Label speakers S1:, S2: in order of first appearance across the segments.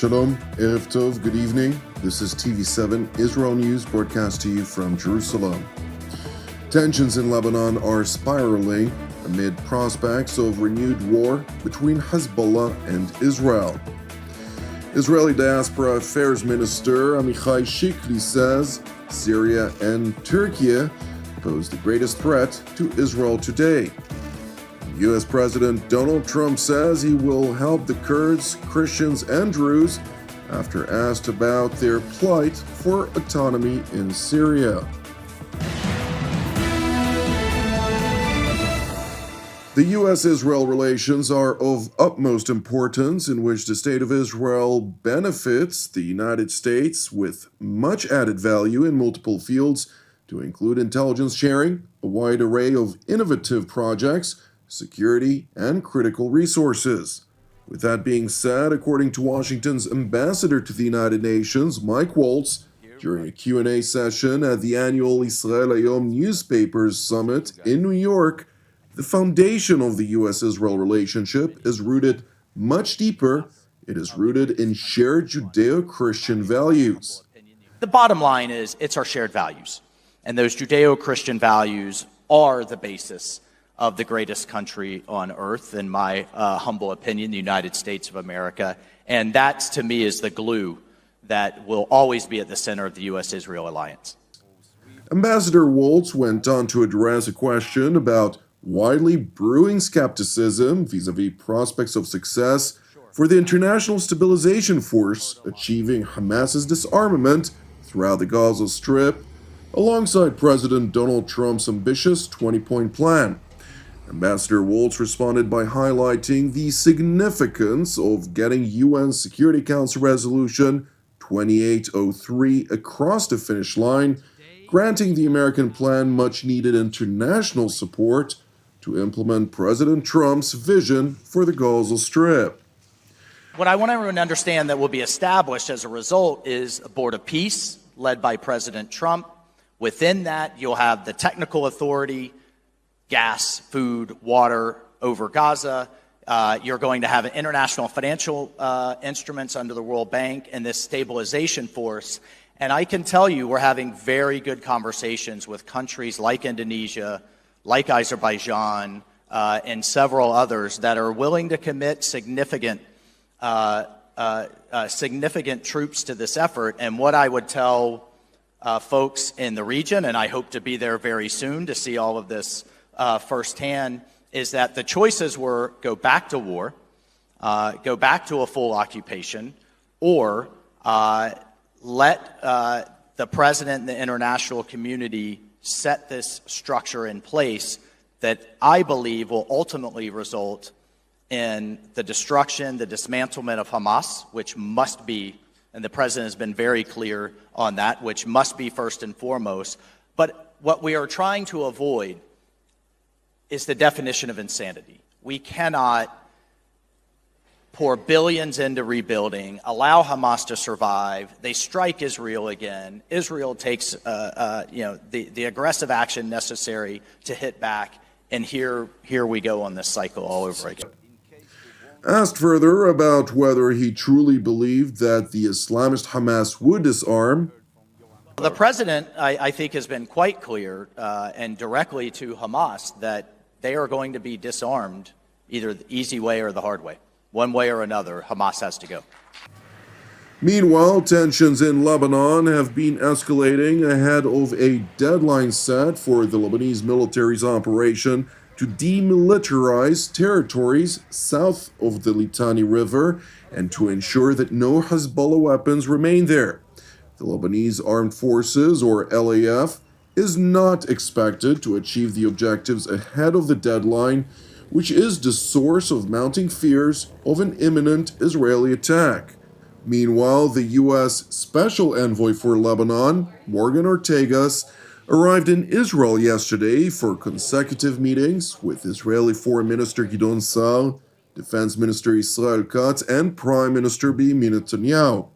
S1: Shalom, Erev Tov, good evening. This is TV7 Israel News broadcast to you from Jerusalem. Tensions in Lebanon are spiraling amid prospects of renewed war between Hezbollah and Israel. Israeli Diaspora Affairs Minister Amichai Shikli says Syria and Turkey pose the greatest threat to Israel today. U.S. President Donald Trump says he will help the Kurds, Christians, and Druze after asked about their plight for autonomy in Syria. The U.S.-Israel relations are of utmost importance, in which the State of Israel benefits the United States with much added value in multiple fields, to include intelligence sharing, a wide array of innovative projects, security, and critical resources. With that being said, according to Washington's ambassador to the United Nations, Mike Waltz, during a Q&A session at the annual Israel-aiheiset Newspapers Summit in New York, the foundation of the U.S.-Israel relationship is rooted much deeper. It is rooted in shared Judeo-Christian values.
S2: The bottom line is it's our shared values. And those Judeo-Christian values are the basis of the greatest country on earth, in my humble opinion, the United States of America. And that, to me, is the glue that will always be at the center of the U.S.-Israel alliance.
S1: Ambassador Waltz went on to address a question about widely brewing skepticism vis-a-vis prospects of success for the International Stabilization Force achieving Hamas's disarmament throughout the Gaza Strip, alongside President Donald Trump's ambitious 20-point plan. Ambassador Waltz responded by highlighting the significance of getting UN Security Council Resolution 2803 across the finish line, granting the American plan much-needed international support to implement President Trump's vision for the Gaza Strip.
S2: What I want everyone to understand that will be established as a result is a board of peace led by President Trump. Within that, you'll have the technical authority, gas, food, water over Gaza. You're going to have international financial instruments under the World Bank and this stabilization force. And I can tell you we're having very good conversations with countries like Indonesia, like Azerbaijan, and several others that are willing to commit significant troops to this effort. And what I would tell folks in the region, and I hope to be there very soon to see all of this firsthand, is that the choices were go back to war, go back to a full occupation, or let the president and the international community set this structure in place that I believe will ultimately result in the destruction, the dismantlement of Hamas, which must be, and the president has been very clear on that, which must be first and foremost. But what we are trying to avoid is the definition of insanity. We cannot pour billions into rebuilding, allow Hamas to survive. They strike Israel again. Israel takes the aggressive action necessary to hit back, and here we go on this cycle all over again.
S1: Asked further about whether he truly believed that the Islamist Hamas would disarm,
S2: the president, I think, has been quite clear and directly to Hamas that they are going to be disarmed either the easy way or the hard way. One way or another, Hamas has to go.
S1: Meanwhile, tensions in Lebanon have been escalating ahead of a deadline set for the Lebanese military's operation to demilitarize territories south of the Litani River and to ensure that no Hezbollah weapons remain there. The Lebanese Armed Forces, or LAF, is not expected to achieve the objectives ahead of the deadline, which is the source of mounting fears of an imminent Israeli attack. Meanwhile, the U.S. Special Envoy for Lebanon, Morgan Ortagus, arrived in Israel yesterday for consecutive meetings with Israeli Foreign Minister Gideon Sa'ar, Defense Minister Israel Katz, and Prime Minister Benjamin Netanyahu.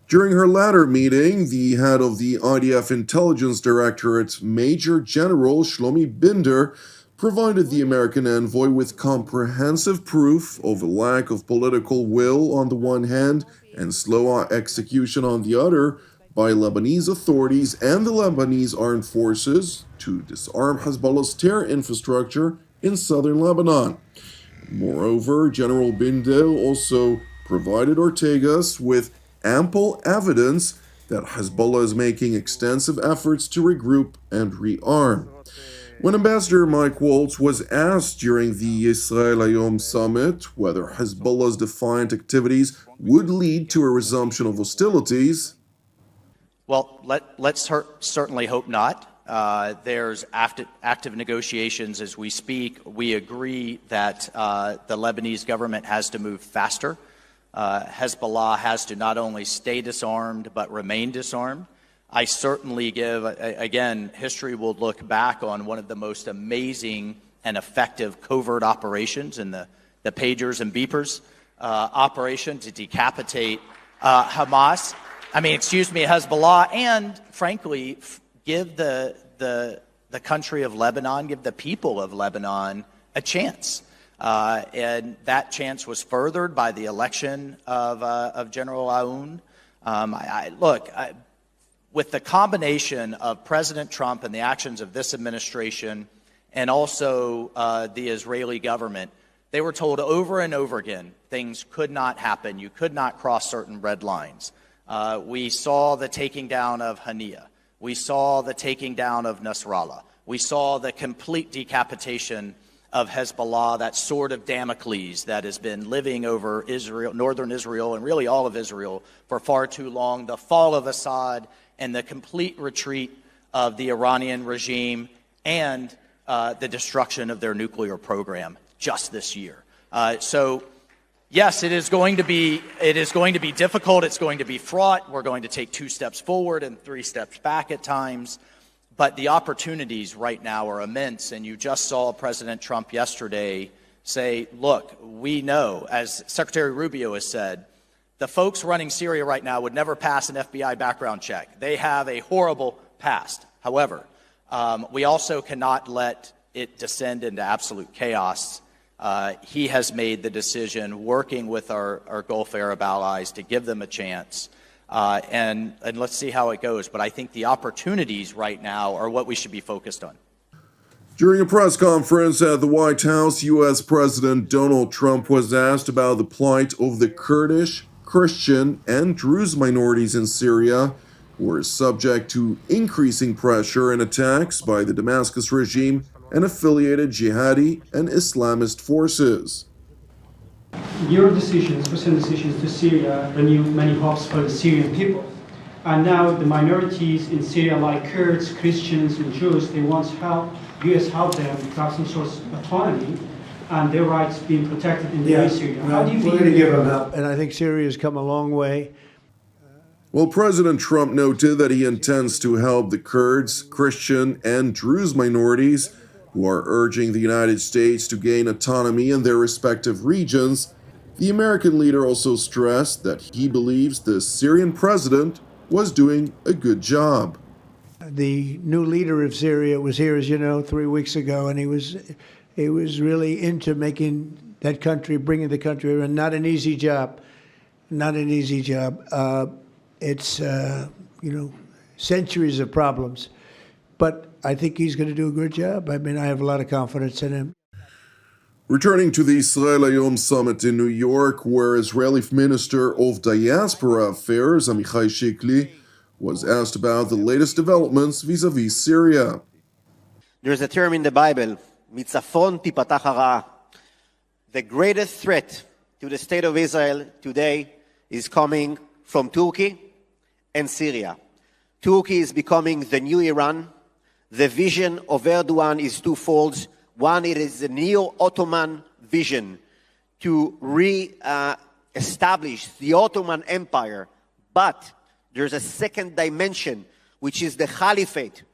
S1: During her latter meeting, the head of the IDF Intelligence Directorate, Major General Shlomi Binder, provided the American envoy with comprehensive proof of a lack of political will on the one hand and slow execution on the other by Lebanese authorities and the Lebanese armed forces to disarm Hezbollah's terror infrastructure in southern Lebanon. Moreover, General Bindel also provided Ortegas with ample evidence that Hezbollah is making extensive efforts to regroup and rearm. When Ambassador Mike Waltz was asked during the Israel-aiheiset summit whether Hezbollah's defiant activities would lead to a resumption of hostilities,
S2: well, let's certainly hope not. There's active negotiations as we speak. We agree that the Lebanese government has to move faster. Hezbollah has to not only stay disarmed, but remain disarmed. I certainly give, again, history will look back on one of the most amazing and effective covert operations in the pagers and beepers operation to decapitate Hezbollah, and frankly, give the country of Lebanon, give the people of Lebanon a chance. And that chance was furthered by the election of General Aoun. With the combination of President Trump and the actions of this administration and also the Israeli government, they were told over and over again things could not happen. You could not cross certain red lines. We saw the taking down of Hania. We saw the taking down of Nasrallah. We saw the complete decapitation of Hezbollah, that sword of Damocles that has been living over Israel, northern Israel, and really all of Israel for far too long, the fall of Assad, and the complete retreat of the Iranian regime, and the destruction of their nuclear program just this year. So, yes, it is going to be difficult. It's going to be fraught. We're going to take 2 steps forward and 3 steps back at times. But the opportunities right now are immense, and you just saw President Trump yesterday say, look, we know, as Secretary Rubio has said, the folks running Syria right now would never pass an FBI background check. They have a horrible past. However, we also cannot let it descend into absolute chaos. He has made the decision, working with our Gulf Arab allies, to give them a chance. And let's see how it goes. But I think the opportunities right now are what we should be focused on.
S1: During a press conference at the White House, U.S. President Donald Trump was asked about the plight of the Kurdish, Christian, and Druze minorities in Syria, who are subject to increasing pressure and attacks by the Damascus regime and affiliated jihadi and Islamist forces.
S3: Your decisions, recent decisions to Syria, renewed many hopes for the Syrian people. And now the minorities in Syria, like Kurds, Christians, and Jews, they want help, U.S. help them to have some sort of autonomy and their rights being protected in Syria. How do you
S4: We're going to give them help. And I think Syria has come a long way.
S1: Well, President Trump noted that he intends to help the Kurds, Christian, and Druze minorities who are urging the United States to gain autonomy in their respective regions. The American leader also stressed that he believes the Syrian president was doing a good job.
S4: The new leader of Syria was here, as you know, 3 weeks ago, and he was really into making that country, bringing the country around. Not an easy job. Not an easy job. It's centuries of problems. But I think he's going to do a good job. I mean, I have a lot of confidence in him.
S1: Returning to the Israel-aiheiset summit in New York, where Israeli Minister of Diaspora Affairs, Amichai Shikli, was asked about the latest developments vis-a-vis Syria.
S5: There's a term in the Bible, mitzafon tipatach hara. The greatest threat to the state of Israel today is coming from Turkey and Syria. Turkey is becoming the new Iran. The vision of Erdogan is twofold. One, it is a neo-Ottoman vision to re-establish the Ottoman Empire. But there's a second dimension, which is the Caliphate,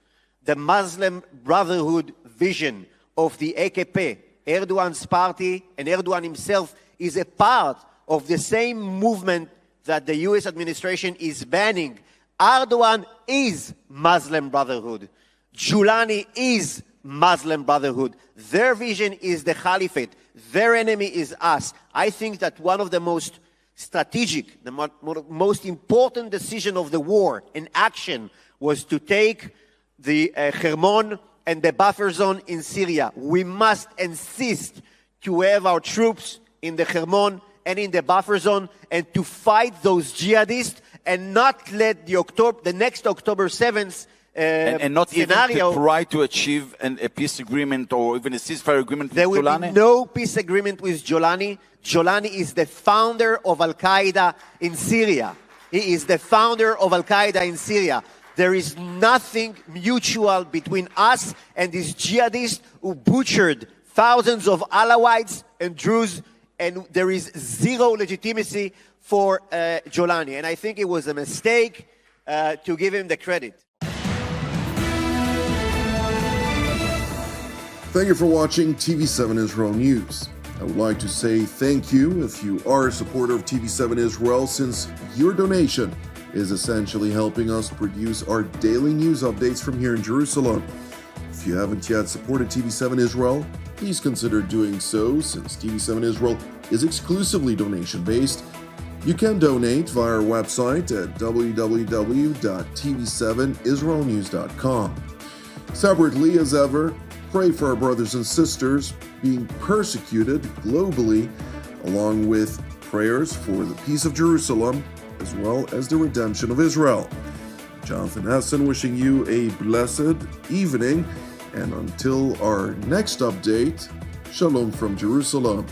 S5: the Muslim Brotherhood vision of the AKP. Erdogan's party and Erdogan himself is a part of the same movement that the U.S. administration is banning. Erdogan is Muslim Brotherhood. Giuliani is Muslim Brotherhood. Their vision is the caliphate. Their enemy is us. I think that one of the most strategic, the most important decision of the war in action was to take the Hermon and the buffer zone in Syria. We must insist to have our troops in the Hermon and in the buffer zone and to fight those jihadists and not let the next October 7th
S6: and not
S5: scenario,
S6: even to try to achieve a peace agreement or even a ceasefire agreement with
S5: there will
S6: Jolani?
S5: be no peace agreement with Jolani. Jolani is the founder of Al-Qaeda in Syria. He is the founder of Al-Qaeda in Syria. There is nothing mutual between us and these jihadists who butchered thousands of Alawites and Druze, and there is zero legitimacy for Jolani. And I think it was a mistake to give him the credit.
S1: Thank you for watching TV7 Israel News. I would like to say thank you if you are a supporter of TV7 Israel, since your donation is essentially helping us produce our daily news updates from here in Jerusalem. If you haven't yet supported TV7 Israel, please consider doing so, since TV7 Israel is exclusively donation-based. You can donate via our website at www.tv7israelnews.com. Separately, as ever, pray for our brothers and sisters being persecuted globally, along with prayers for the peace of Jerusalem, as well as the redemption of Israel. Jonathan Hessen wishing you a blessed evening, and until our next update, Shalom from Jerusalem.